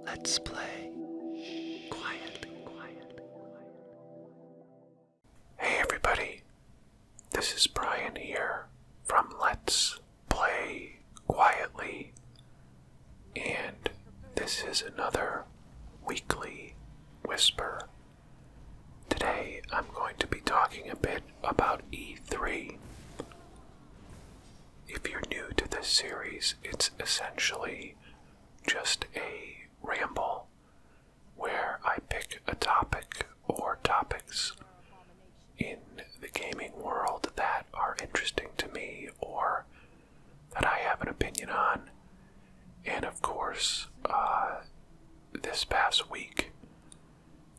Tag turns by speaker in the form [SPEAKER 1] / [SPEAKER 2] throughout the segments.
[SPEAKER 1] Let's play quietly. Hey everybody, this is Brian here from Let's Play Quietly, and this is another weekly Whisper. Today I'm going to be talking a bit about E3. If you're new to this series, it's essentially just a ramble where I pick a topic or topics in the gaming world that are interesting to me or that I have an opinion on. And of course, this past week,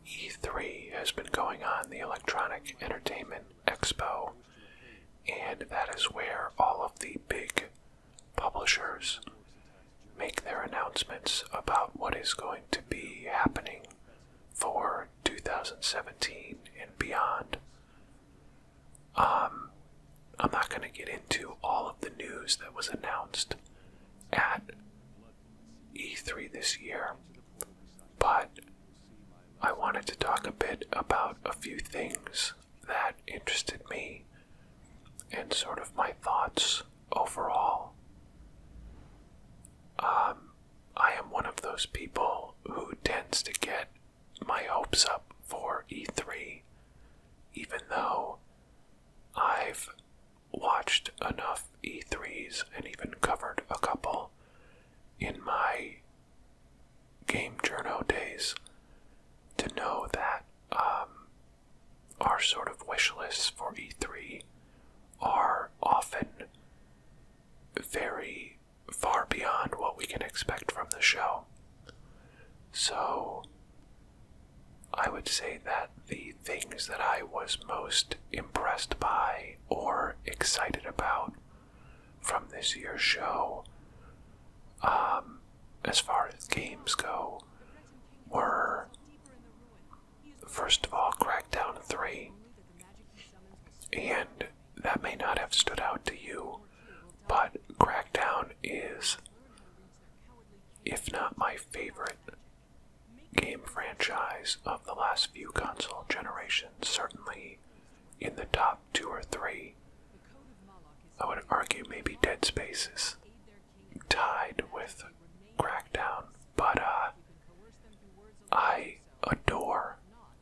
[SPEAKER 1] E3 has been going on, the Electronic Entertainment Expo, and that is where all of the big publishers make their announcements about what is going to be happening for 2017 and beyond. I'm not going to get into all of the news that was announced at E3 this year, but I wanted to talk a bit about a few things that interested me and sort of my thoughts overall. I am one of those people who tends to get my hopes up for E3, even though I've watched enough E3s and even covered a couple in my game journo days to know that our sort of wish lists for E3 are often very far beyond what we can expect from the show. So I would say that the things that I was most impressed by or excited about from this year's show, as far as games go, were, first of all, Crackdown 3. And that may not have stood out to you, but Crackdown is, if not my favorite game franchise of the last few console generations, certainly in the top 2 or 3. I would argue maybe Dead Space is tied with Crackdown, but I adore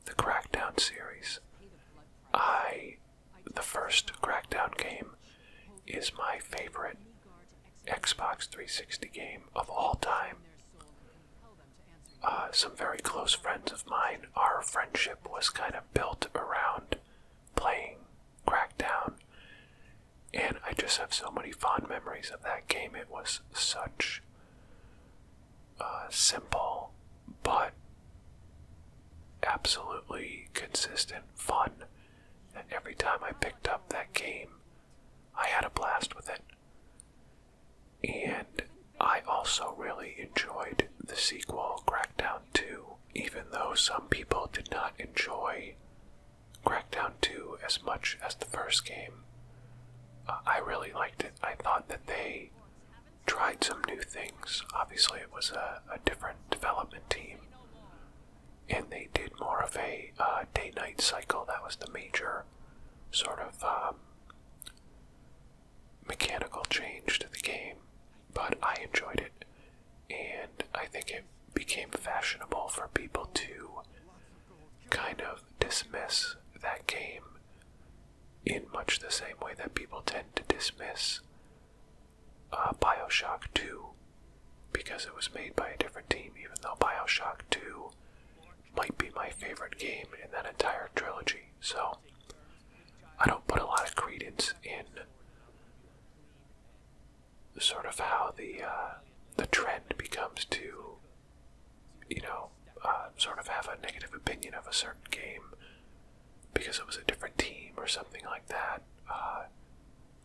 [SPEAKER 1] the Crackdown series. The first Crackdown game is my favorite Xbox 360 game of all time. Some very close friends of mine, our friendship was kind of built around playing Crackdown, and I just have so many fond memories of that game. It was such simple, but absolutely consistent fun, and every time I picked up that game, I had a blast with it. And I also really enjoyed the sequel, Crackdown 2, even though some people did not enjoy Crackdown 2 as much as the first game. I really liked it. I thought that they tried some new things. Obviously it was a different development team, and they did more of a day-night cycle. That was the major sort of mechanical change to the game, but I enjoyed it, and I think it became fashionable for people to kind of dismiss that game in much the same way that people tend to dismiss BioShock 2 because it was made by a different team, even though BioShock 2 might be my favorite game in that entire trilogy. So I don't put a lot of credence in sort of how the trend becomes to, sort of have a negative opinion of a certain game because it was a different team or something like that.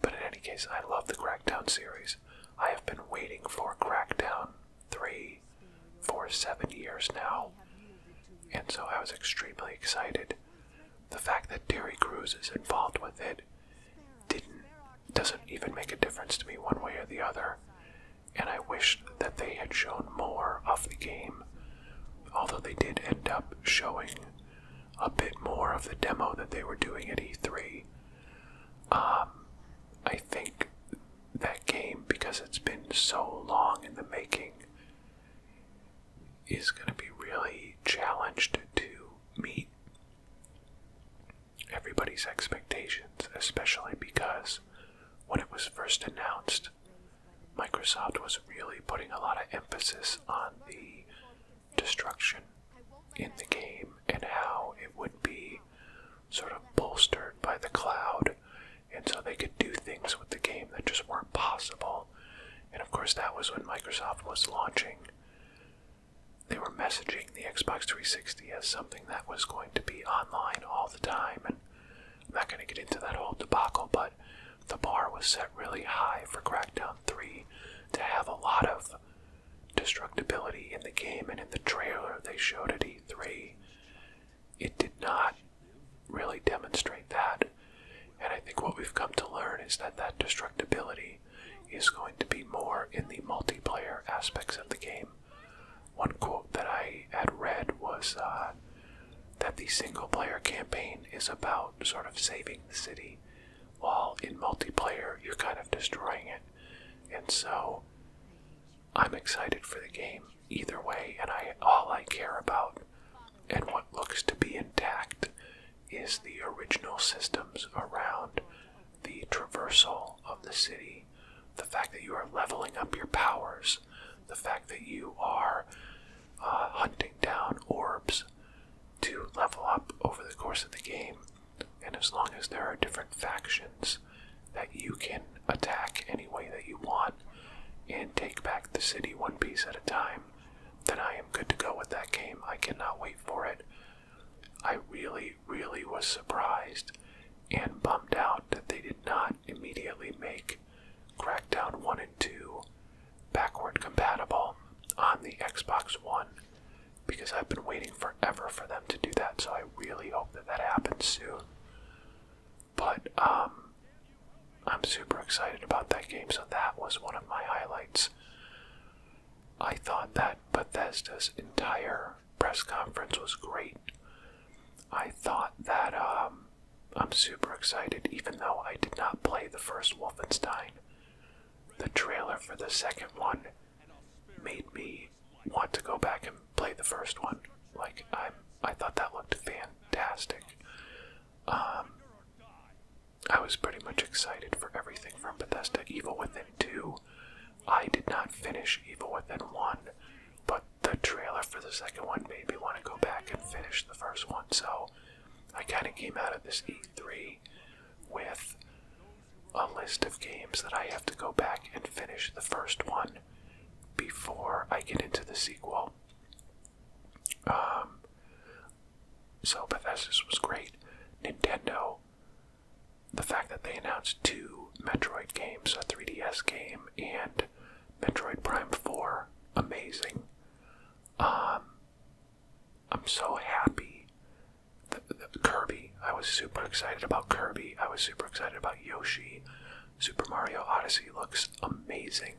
[SPEAKER 1] But in any case, I love the Crackdown series. I have been waiting for Crackdown 3 for 7 years now, and so I was extremely excited. The fact that Terry Crews is involved with it doesn't even make a difference to me one way or the other, and I wish that they had shown more of the game although they did end up showing a bit more of the demo that they were doing at E3. I think that game, because it's been so long in the making, is going to be really challenged to meet everybody's expectations, especially because when it was first announced, Microsoft was really putting a lot of emphasis on the destruction in the game and how it would be sort of bolstered by the cloud, and so they could do things with the game that just weren't possible. And of course that was when Microsoft was launching. They were messaging the Xbox 360 as something that was going to be online all the time, and I'm not going to get into that whole debacle, but the bar was set really high for Crackdown 3 to have a lot of destructibility in the game, and in the trailer they showed at E3, it did not really demonstrate that. And I think what we've come to learn is that that destructibility is going to be more in the multiplayer aspects of the game. One quote that I had read was that the single-player campaign is about sort of saving the city, while in multiplayer you're kind of destroying it. And so I'm excited for the game either way, and all I care about and what looks to be intact is the original systems around the traversal of the city, the fact that you are leveling up your powers, the fact that you are hunting down orbs to level up over the course of the game, and as long as there are different factions that you can attack any way that you want and take back the city one piece at a time, then I am good to go with that game. I cannot wait for it. I really, really was surprised and bummed out that they did not immediately make Crackdown 1 and 2 backward compatible on the Xbox One, because I've been waiting forever for them to do that, so I really hope that that happens soon. But I'm super excited about that game, so that was one of my highlights. I thought that Bethesda's entire press conference was great. I thought that I'm super excited, even though I did not play the first Wolfenstein. The trailer for the second one made me want to go back and play the first one. Like, I thought that looked fantastic. I was pretty much excited for everything from Bethesda. Evil Within 2, I did not finish Evil Within 1, but the trailer for the second one made me want to go back and finish the first one, so I kind of came out of this E3 with a list of games that I have to go back and finish the first one before I get into the sequel. So Bethesda's was great. Nintendo, the fact that they announced 2 Metroid games, a 3DS game and Metroid Prime 4, amazing. I'm so happy. Kirby, I was super excited about Kirby. I was super excited about Yoshi. Super Mario Odyssey looks amazing.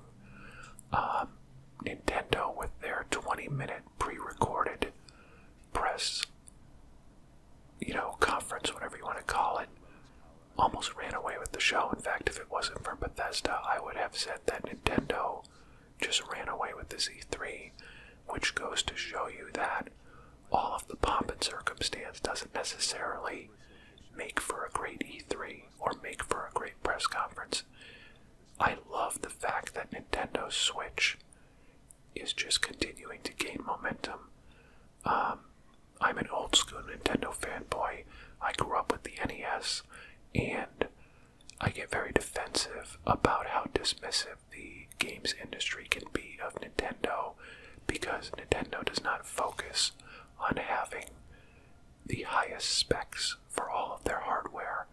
[SPEAKER 1] Nintendo, with their 20-minute pre-recorded press, conference, whatever you want to call it, almost ran away with the show. In fact, if it wasn't for Bethesda, I would have said that Nintendo just ran away with this E3, which goes to show you that all of the pomp and circumstance doesn't necessarily make for a great E3 or make for a great press conference. I love the fact that Nintendo Switch is just continuing to gain momentum. I'm an old school Nintendo fanboy. I grew up with the NES, and I get very defensive about how dismissive the games industry can be of Nintendo, because Nintendo does not focus on having the highest specs for all of their hardware,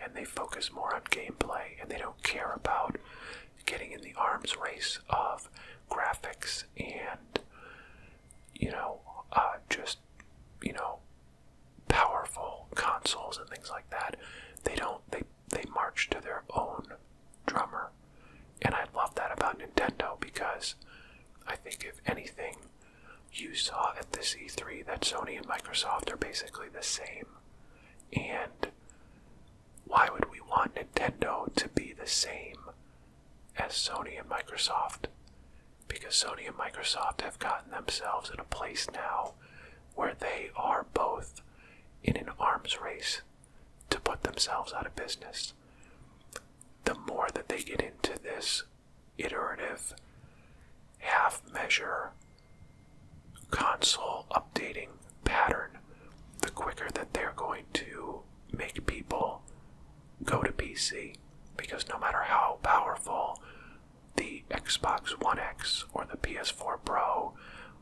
[SPEAKER 1] and they focus more on gameplay, and they don't care about getting in the arms race of graphics and powerful consoles and things like that. They march to their own drummer, and I love that about Nintendo, because I think if anything, you saw at this E3 that Sony and Microsoft are basically the same. And why would we want Nintendo to be the same as Sony and Microsoft? Because Sony and Microsoft have gotten themselves in a place now where they are both in an arms race to put themselves out of business. The more that they get into this iterative, half-measure console updating pattern, the quicker that they're going to make people go to PC. Because no matter how powerful the Xbox One X or the PS4 Pro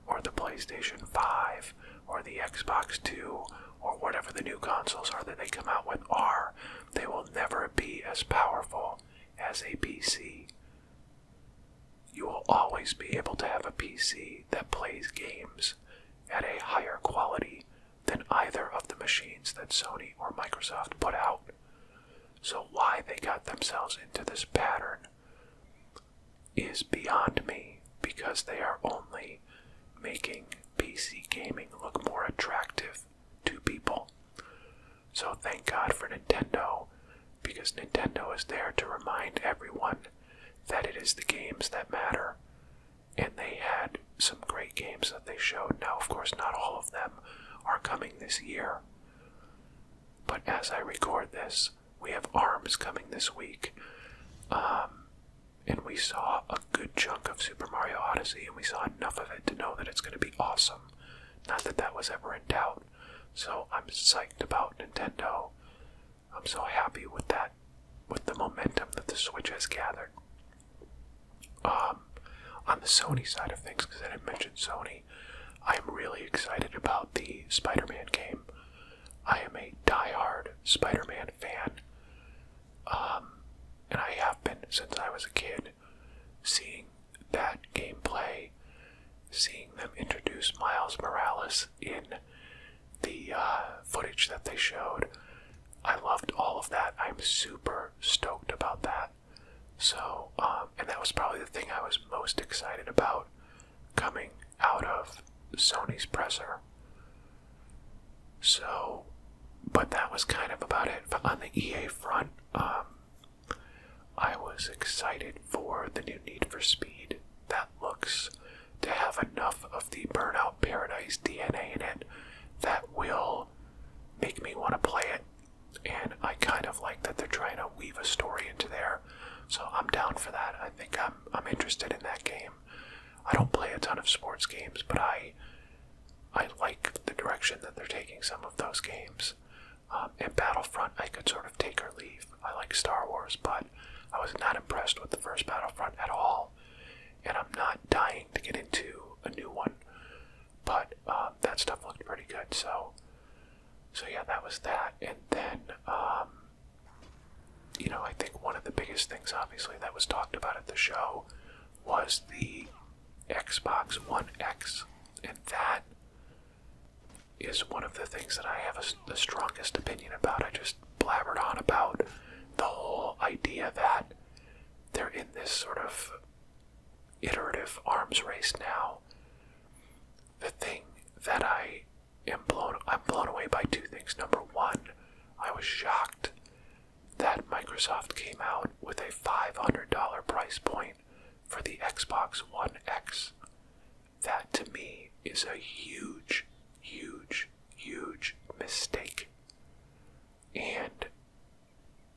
[SPEAKER 1] or the PlayStation 5 or the Xbox 2 or whatever the new consoles are that they come out with are, they will never be as powerful as a PC. You will always be able to have a PC that plays games at a higher quality than either of the machines that Sony or Microsoft put out. So why they got themselves into this pattern is beyond me, because they are only making PC gaming look more attractive to people. So thank God for Nintendo, because Nintendo is there to remind everyone that it is the games that matter. And they had some great games that they showed. Now, of course, not all of them are coming this year. But as I record this, we have ARMS coming this week. And we saw a good chunk of Super Mario Odyssey, and we saw enough of it to know that it's going to be awesome. Not that that was ever in doubt. So I'm psyched about Nintendo. I'm so happy with that, with the momentum that the Switch has gathered. On the Sony side of things, because I didn't mention Sony, I'm really excited about the Spider-Man game. I am a die-hard Spider-Man fan. And I have been since I was a kid. Seeing that gameplay, seeing them introduce Miles Morales in the footage that they showed, I loved all of that. I'm super stoked about that. So, and that was probably the thing I was most excited about coming out of Sony's presser. So, but that was kind of about it. On the EA front, I was excited for the new Need for Speed. That looks to have enough of the Burnout Paradise DNA in it that will make me want to play it. And I kind of like that they're trying to weave a story into there. So I'm down for that. I think I'm interested in that game. I don't play a ton of sports games, but I like the direction that they're taking some of those games. And Battlefront, I could sort of take or leave. I like Star Wars, but I was not impressed with the first Battlefront at all. And I'm not dying to get into a new one. But that stuff looked pretty good, so yeah, that was that. And then, I think one of the biggest things, obviously, that was talked about at the show was the Xbox One X. And that is one of the things that I have the strongest opinion about. I just blabbered on about the whole idea that they're in this sort of iterative arms race now. The thing that I'm blown away by two things. Number one, I was shocked that Microsoft came out with a $500 price point for the Xbox One X. That to me is a huge, huge, huge mistake. And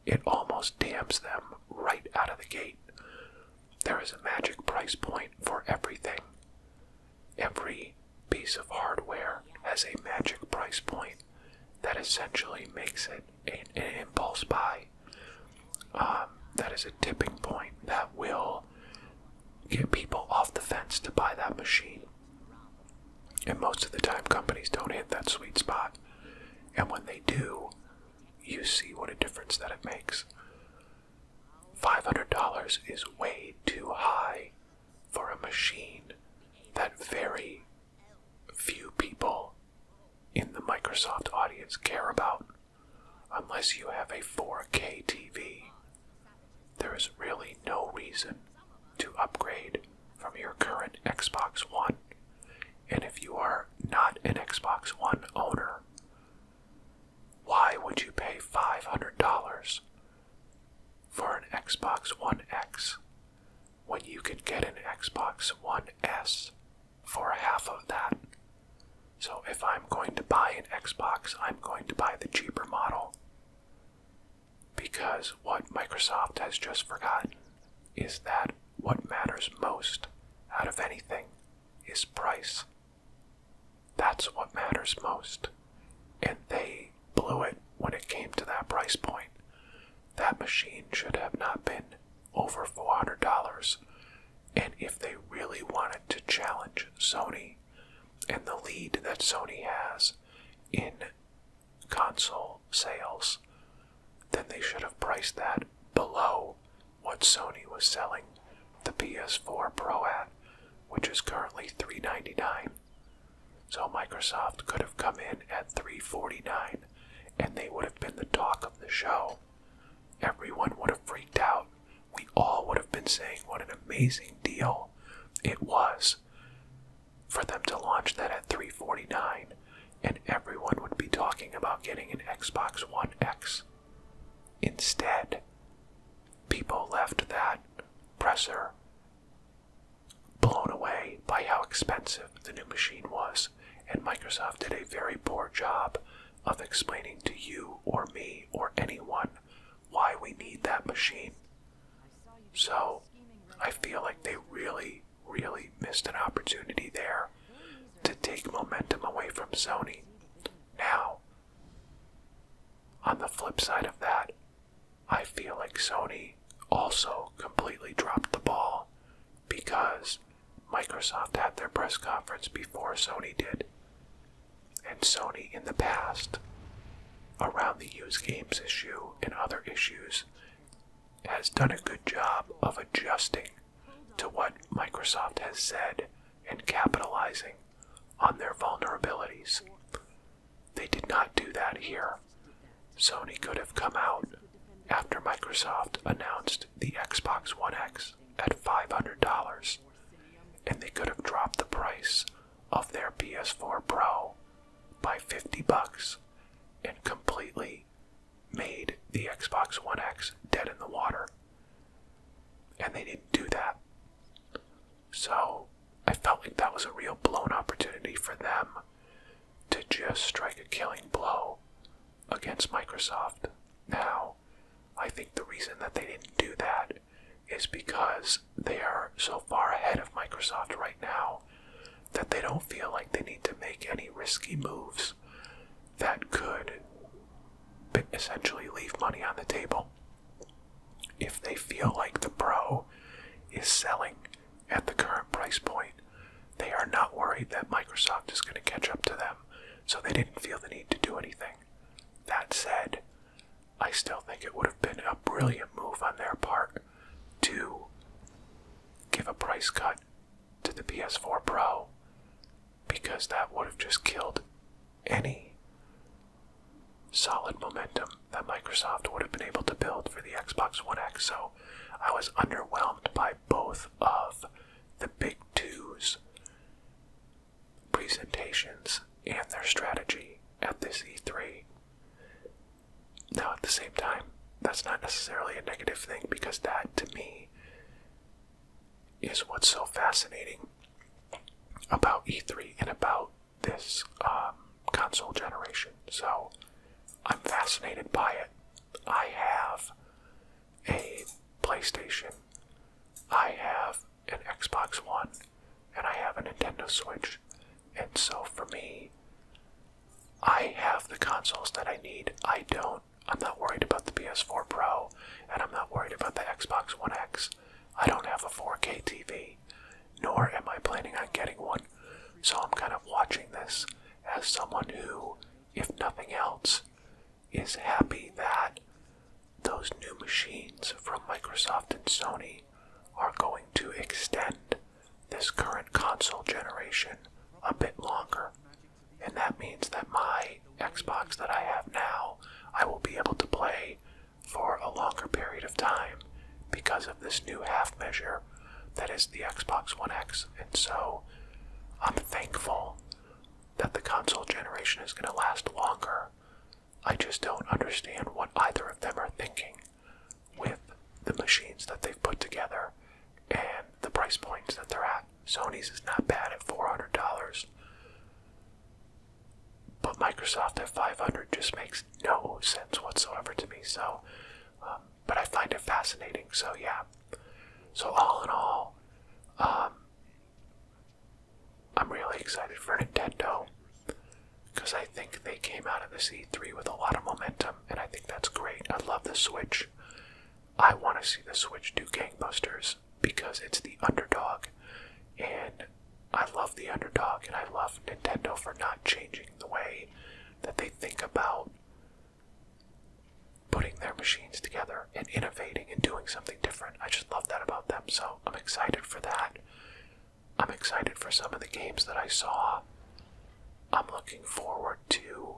[SPEAKER 1] it almost damns them right out of the gate. There is a magic price point for everything. Every piece of hardware has a magic price point that essentially makes it an impulse buy. That is a tipping point that will get people off the fence to buy that machine. And most of the time companies don't hit that sweet spot. And when they do, you see what a difference that it makes. $500 is way too high for a machine that very few people in the Microsoft audience care about. Unless you have a 4K TV, there is really no reason to upgrade from your current Xbox One. And if you Xbox, I'm going to buy the cheaper model. Because what Microsoft has just forgotten is that what matters most out of anything is price. That's what matters most. And they blew it when it came to that price point. That machine should have not been over $400. And if they really wanted to challenge Sony and the lead that Sony has in console sales, then they should have priced that below what Sony was selling the PS4 Pro at, which is currently $399. So Microsoft could have come in at $349, and they would have been the talk of the show. Everyone would have freaked out. We all would have been saying what an amazing deal it was for them to launch that at $349, and everyone would be talking about getting an Xbox One X. Instead, people left that presser blown away by how expensive the new machine was, and Microsoft did a very poor job of explaining to you or me or anyone why we need that machine. So, I feel like they really, really missed an opportunity there to take momentum away from Sony. Now, on the flip side of that, I feel like Sony also completely dropped the ball because Microsoft had their press conference before Sony did. And Sony in the past, around the used games issue and other issues, has done a good job of adjusting to what Microsoft has said and capitalizing on their vulnerabilities. They did not do that here. Sony could have come out after Microsoft announced the Xbox One X at $500, and they could have dropped the price of their PS4 Pro by $50 and completely made the Xbox One X dead in the water. And they didn't do that. So I felt like that was a real blown opportunity for them to just strike a killing blow against Microsoft. Now, I think the reason that they didn't do that is because they are so far ahead of Microsoft right now that they don't feel like they need to make any risky moves that could essentially leave money on the table. If they feel like the Pro is selling at the current price point, they are not worried that Microsoft is going to catch up to them, so they didn't feel the need to do anything. That said, I still think it would have been a brilliant move on their part to give a price cut to the PS4 Pro, because that would have just killed any solid momentum that Microsoft would have been able to build for the Xbox One X. So I was underwhelmed by both of the big two's presentations and their strategy at this E3. Now, at the same time, that's not necessarily a negative thing, because that, to me, is what's so fascinating about E3 and about this console generation. So, I'm fascinated by it. I have a PlayStation, I have an Xbox One, and I have a Nintendo Switch. And so for me, I have the consoles that I need. I'm not worried about the PS4 Pro, and I'm not worried about the Xbox One X. I don't have a 4K TV, nor am I planning on getting one. So I'm kind of watching this as someone who, if nothing else, is happy that those new machines from Microsoft and Sony are going to extend this current console generation a bit longer. And that means that my Xbox that I have now, I will be able to play for a longer period of time because of this new half measure that is the Xbox One X. And so I'm thankful that the console generation is going to last longer. I just don't understand what either of them are thinking with the machines that they've put together and the price points that they're at. Sony's is not bad at $400, but Microsoft at 500 just makes no sense whatsoever to me. So, but I find it fascinating. So yeah. So all in all, I'm really excited for Nintendo because I think they came out of this E3 with a lot of momentum, and I think that's great. I love the Switch. I want to see the Switch do gangbusters because it's the underdog, and I love the underdog, and I love Nintendo for not changing the way that they think about putting their machines together and innovating and doing something different. I just love that about them, so I'm excited for that. I'm excited for some of the games that I saw. I'm looking forward to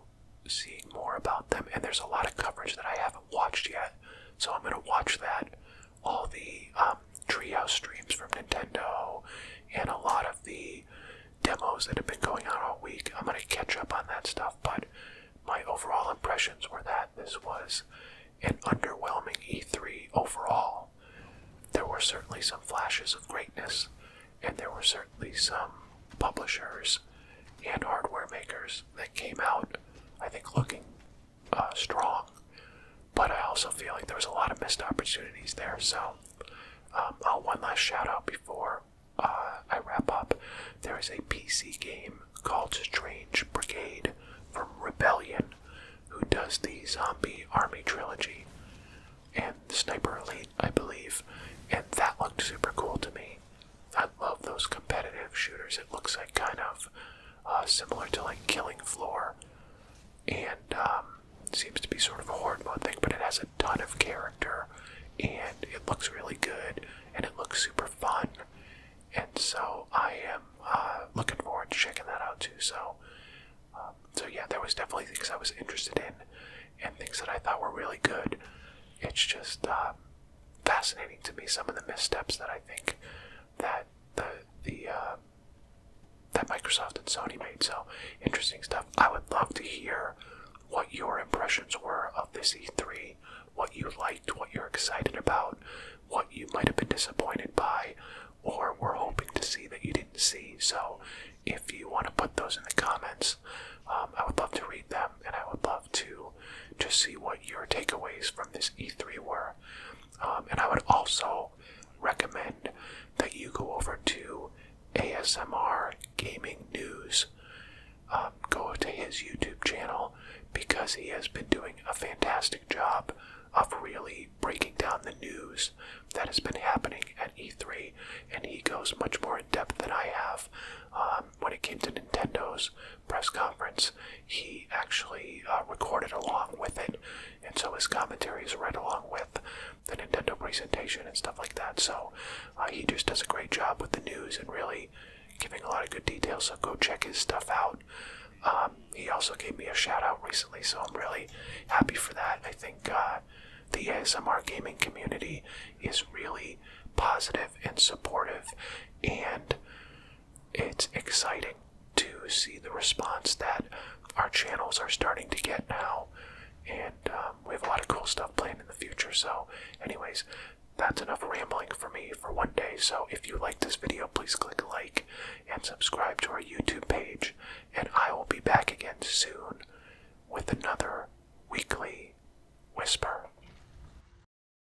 [SPEAKER 1] seeing more about them, and there's a lot of coverage that I haven't watched yet, so I'm going to watch that. All the Treehouse streams from Nintendo and a lot of the demos that have been going on all week. I'm going to catch up on that stuff, but my overall impressions were that this was an underwhelming E3 overall. There were certainly some flashes of greatness, and there were certainly some publishers and hardware makers that came out, I think, looking strong. But I also feel like there was a lot of missed opportunities there. So, one last shout out before I wrap up. There is a PC game called Strange Brigade from Rebellion, who does the Zombie Army trilogy and Sniper Elite, I believe, and that looked super cool to me. I love those competitive shooters. It looks like kind of similar to like Killing Floor, and seems to be sort of a horde mode thing, but it has a ton of character, and it looks really good, and it looks super fun, and so I am looking forward to checking that out too. So yeah, there was definitely things I was interested in, and things that I thought were really good. It's just fascinating to me, some of the missteps that I think that that Microsoft and Sony made. So interesting stuff. I would love to hear what your impressions were of this E3, what you liked, what you're excited about, what you might have been disappointed by, or were hoping to see that you didn't see. So if you want to put those in the comments, I would love to read them, and I would love to just see what your takeaways from this E3 were. And I would also recommend that you go over to ASMR Gaming News. Go to his YouTube channel, because he has been doing a fantastic job of really breaking down the news that has been happening at E3, and he goes much more in depth than I have. When it came to Nintendo's press conference, he actually recorded along with it, and so his commentary is right along with the Nintendo presentation and stuff like that. So he just does a great job with the news and really giving a lot of good details, so go check his stuff out. He also gave me a shout out recently, so I'm really happy for that. I think the ASMR gaming community is really positive and supportive, and it's exciting to see the response that our channels are starting to get now, and we have a lot of cool stuff planned in the future. So anyways, that's enough rambling for me for one day. So if you like this video, please click like and subscribe to our YouTube page, and I will be back again soon